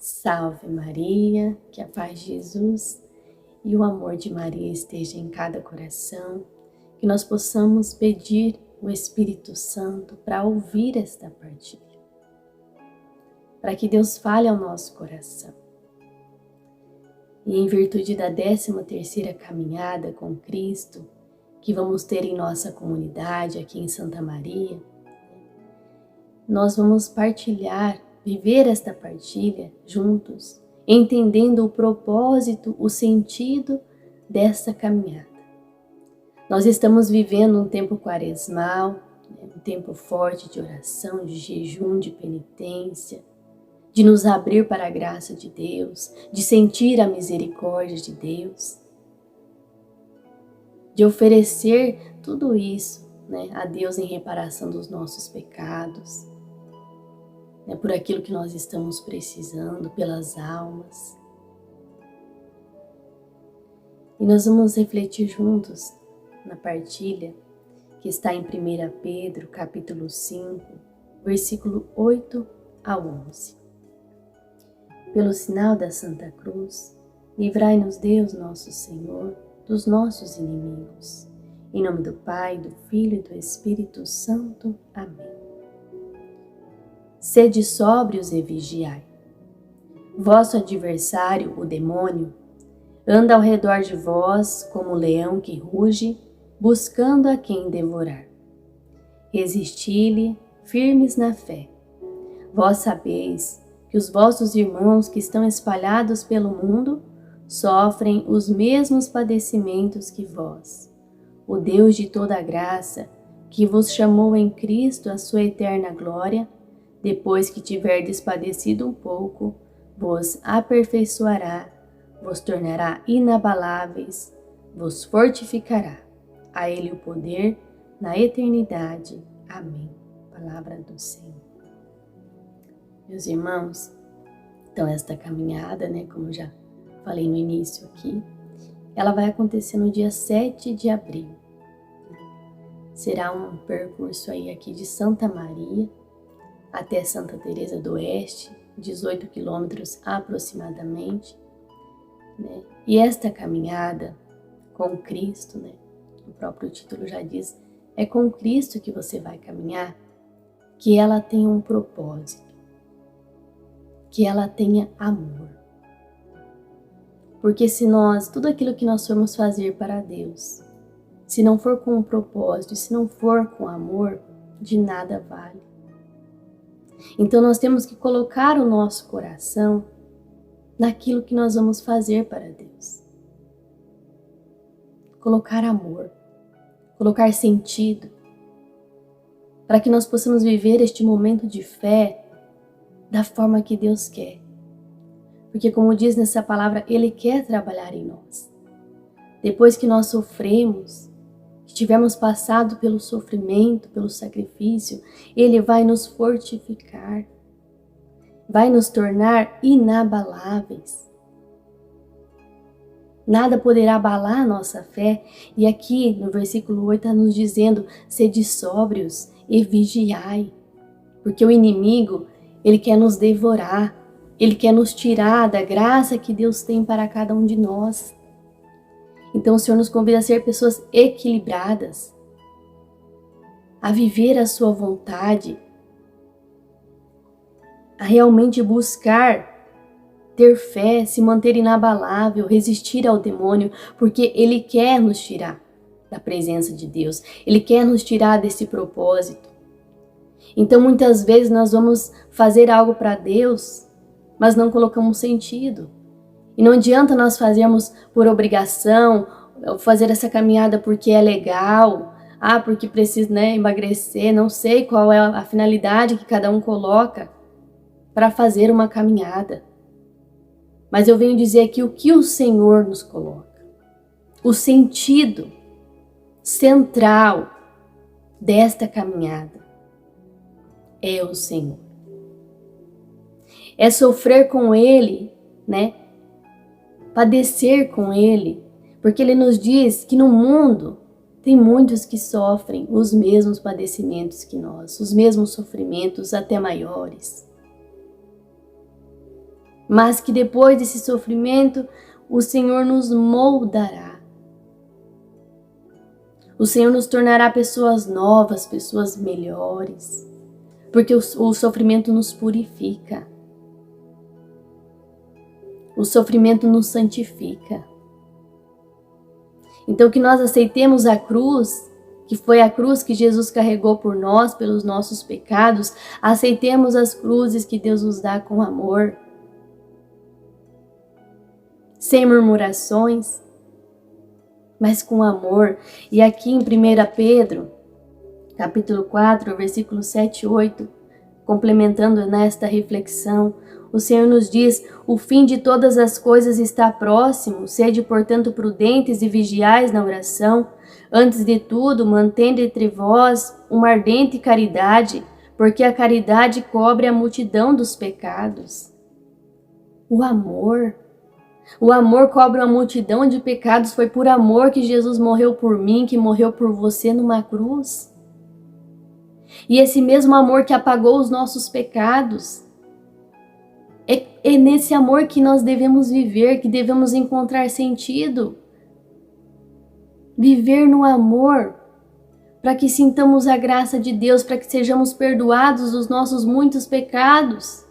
Salve Maria, que a paz de Jesus e o amor de Maria esteja em cada coração, que nós possamos pedir o Espírito Santo para ouvir esta partilha, para que Deus fale ao nosso coração. E em virtude da 13ª caminhada com Cristo, que vamos ter em nossa comunidade aqui em Santa Maria, nós vamos partilhar, viver esta partilha juntos, entendendo o propósito, o sentido dessa caminhada. Nós estamos vivendo um tempo quaresmal, um tempo forte de oração, de jejum, de penitência, de nos abrir para a graça de Deus, de sentir a misericórdia de Deus, de oferecer tudo isso, a Deus em reparação dos nossos pecados, por aquilo que nós estamos precisando, pelas almas. E nós vamos refletir juntos na partilha que está em 1 Pedro, capítulo 5, versículo 8 a 11. Pelo sinal da Santa Cruz, livrai-nos Deus nosso Senhor dos nossos inimigos. Em nome do Pai, do Filho e do Espírito Santo. Amém. Sede sóbrios e vigiai. Vosso adversário, o demônio, anda ao redor de vós como leão que ruge, buscando a quem devorar. Resisti-lhe, firmes na fé. Vós sabeis que os vossos irmãos que estão espalhados pelo mundo sofrem os mesmos padecimentos que vós. O Deus de toda a graça, que vos chamou em Cristo à sua eterna glória, depois que tiverdes padecido um pouco, vos aperfeiçoará, vos tornará inabaláveis, vos fortificará. A Ele o poder na eternidade. Amém. Palavra do Senhor. Meus irmãos, então esta caminhada, como já falei no início aqui, ela vai acontecer no dia 7 de abril. Será um percurso aí aqui de Santa Maria até Santa Teresa do Oeste, 18 quilômetros aproximadamente. E esta caminhada com Cristo, o próprio título já diz, é com Cristo que você vai caminhar, que ela tenha um propósito, que ela tenha amor. Porque se tudo aquilo que nós formos fazer para Deus, se não for com um propósito, se não for com amor, de nada vale. Então nós temos que colocar o nosso coração naquilo que nós vamos fazer para Deus. Colocar amor, colocar sentido, para que nós possamos viver este momento de fé da forma que Deus quer. Porque como diz nessa palavra, Ele quer trabalhar em nós. Depois que nós sofremos, que tivermos passado pelo sofrimento, pelo sacrifício, Ele vai nos fortificar, vai nos tornar inabaláveis. Nada poderá abalar a nossa fé. E aqui no versículo 8 está nos dizendo, sede sóbrios e vigiai. Porque o inimigo, ele quer nos devorar, ele quer nos tirar da graça que Deus tem para cada um de nós. Então o Senhor nos convida a ser pessoas equilibradas, a viver a sua vontade, a realmente buscar ter fé, se manter inabalável, resistir ao demônio, porque ele quer nos tirar da presença de Deus, ele quer nos tirar desse propósito. Então muitas vezes nós vamos fazer algo para Deus, mas não colocamos sentido. E não adianta nós fazermos por obrigação, fazer essa caminhada porque é legal, porque precisa emagrecer, não sei qual é a finalidade que cada um coloca para fazer uma caminhada. Mas eu venho dizer aqui o que o Senhor nos coloca. O sentido central desta caminhada é o Senhor. É sofrer com Ele, padecer com Ele, porque Ele nos diz que no mundo tem muitos que sofrem os mesmos padecimentos que nós, os mesmos sofrimentos, até maiores. mas que depois desse sofrimento o Senhor nos moldará. O Senhor nos tornará pessoas novas, pessoas melhores, porque o sofrimento nos purifica. O sofrimento nos santifica. Então que nós aceitemos a cruz, que foi a cruz que Jesus carregou por nós, pelos nossos pecados, aceitemos as cruzes que Deus nos dá com amor, sem murmurações, mas com amor. E aqui em 1 Pedro, capítulo 4, versículo 7 e 8, complementando nesta reflexão, o Senhor nos diz: o fim de todas as coisas está próximo, sede, portanto, prudentes e vigiais na oração. Antes de tudo, mantendo entre vós uma ardente caridade, porque a caridade cobre a multidão dos pecados. O amor cobre uma multidão de pecados. Foi por amor que Jesus morreu por mim, que morreu por você numa cruz. E esse mesmo amor que apagou os nossos pecados, é nesse amor que nós devemos viver, que devemos encontrar sentido. Viver no amor, para que sintamos a graça de Deus, para que sejamos perdoados dos nossos muitos pecados.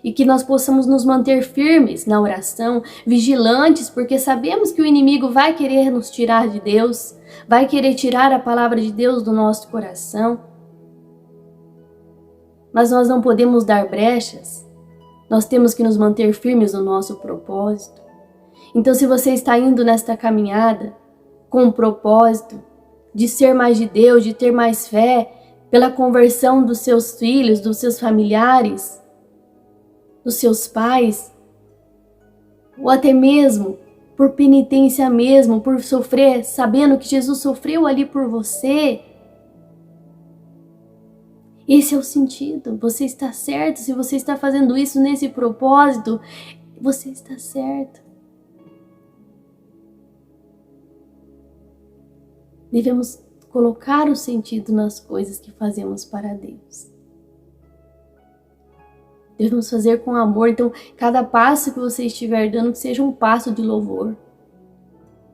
E que nós possamos nos manter firmes na oração, vigilantes, porque sabemos que o inimigo vai querer nos tirar de Deus, vai querer tirar a palavra de Deus do nosso coração. Mas nós não podemos dar brechas, nós temos que nos manter firmes no nosso propósito. Então, se você está indo nesta caminhada com o propósito de ser mais de Deus, de ter mais fé, pela conversão dos seus filhos, dos seus familiares, dos seus pais, ou até mesmo por penitência mesmo, por sofrer, sabendo que Jesus sofreu ali por você. Esse é o sentido. Você está certo. Se você está fazendo isso nesse propósito, você está certo. Devemos colocar o sentido nas coisas que fazemos para Deus. Devemos fazer com amor. Então, cada passo que você estiver dando, que seja um passo de louvor.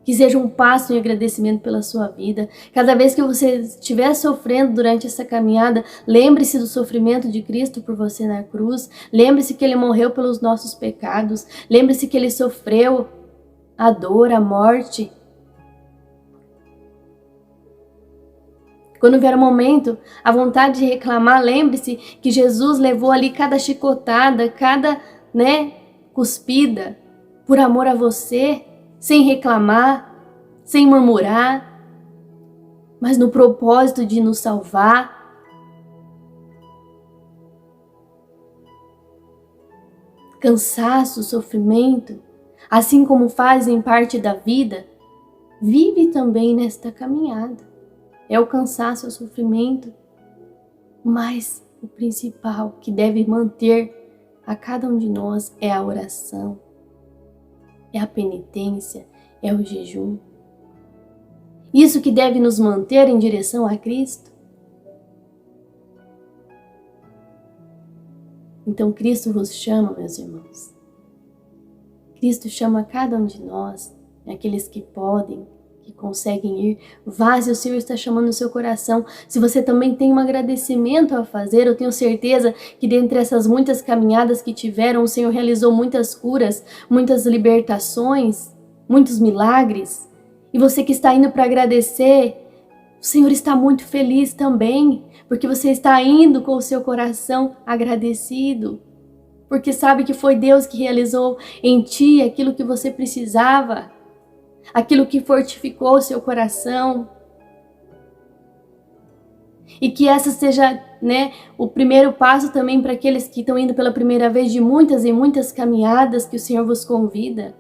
Que seja um passo em agradecimento pela sua vida. Cada vez que você estiver sofrendo durante essa caminhada, lembre-se do sofrimento de Cristo por você na cruz. Lembre-se que Ele morreu pelos nossos pecados. Lembre-se que Ele sofreu a dor, a morte. Quando vier o momento, a vontade de reclamar, lembre-se que Jesus levou ali cada chicotada, cada cuspida, por amor a você, sem reclamar, sem murmurar, mas no propósito de nos salvar. Cansaço, sofrimento, assim como fazem parte da vida, vive também nesta caminhada. É o cansaço, é o sofrimento, mas o principal que deve manter a cada um de nós é a oração, é a penitência, é o jejum. Isso que deve nos manter em direção a Cristo. Então Cristo vos chama, meus irmãos. Cristo chama cada um de nós, aqueles que podem, que conseguem ir. Vá, se o Senhor está chamando o seu coração. Se você também tem um agradecimento a fazer, eu tenho certeza que dentre essas muitas caminhadas que tiveram, o Senhor realizou muitas curas, muitas libertações, muitos milagres. E você que está indo para agradecer, o Senhor está muito feliz também, porque você está indo com o seu coração agradecido, porque sabe que foi Deus que realizou em ti aquilo que você precisava, aquilo que fortificou o seu coração. E que essa seja, o primeiro passo também para aqueles que estão indo pela primeira vez de muitas e muitas caminhadas que o Senhor vos convida.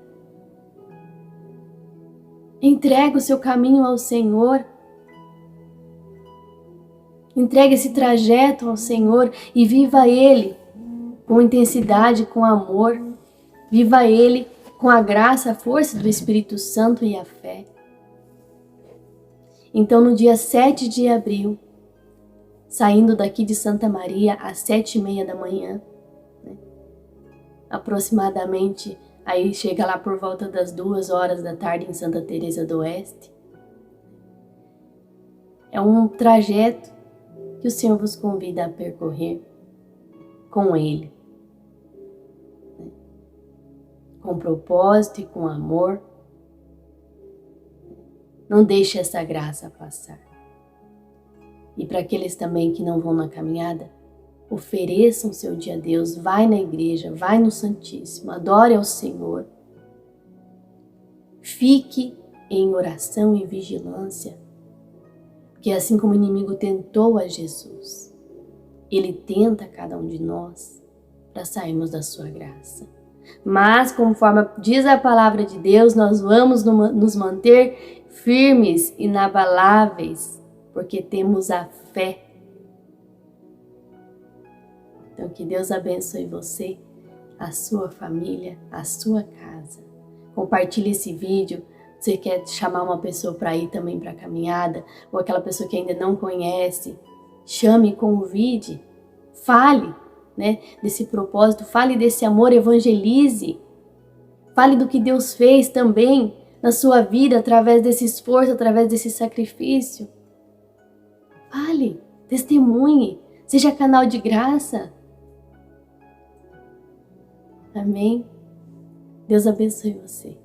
Entrega o seu caminho ao Senhor. Entregue esse trajeto ao Senhor e viva Ele com intensidade, com amor. Viva Ele com a graça, a força do Espírito Santo e a fé. Então, no dia 7 de abril, saindo daqui de Santa Maria às 7h30 da manhã, aproximadamente, aí chega lá por volta das 2 horas da tarde em Santa Teresa do Oeste. É um trajeto que o Senhor vos convida a percorrer com Ele, com propósito e com amor. Não deixe essa graça passar. E para aqueles também que não vão na caminhada, ofereçam seu dia a Deus, vai na igreja, vai no Santíssimo, adore ao Senhor. Fique em oração e vigilância, porque assim como o inimigo tentou a Jesus, ele tenta cada um de nós para sairmos da sua graça. Mas, conforme diz a palavra de Deus, nós vamos nos manter firmes, inabaláveis, porque temos a fé. Então, que Deus abençoe você, a sua família, a sua casa. Compartilhe esse vídeo. Você quer chamar uma pessoa para ir também para a caminhada, ou aquela pessoa que ainda não conhece, chame, convide, fale, né, desse propósito, fale desse amor, evangelize. Fale do que Deus fez também na sua vida, através desse esforço, através desse sacrifício. Fale, testemunhe, seja canal de graça. Amém? Deus abençoe você.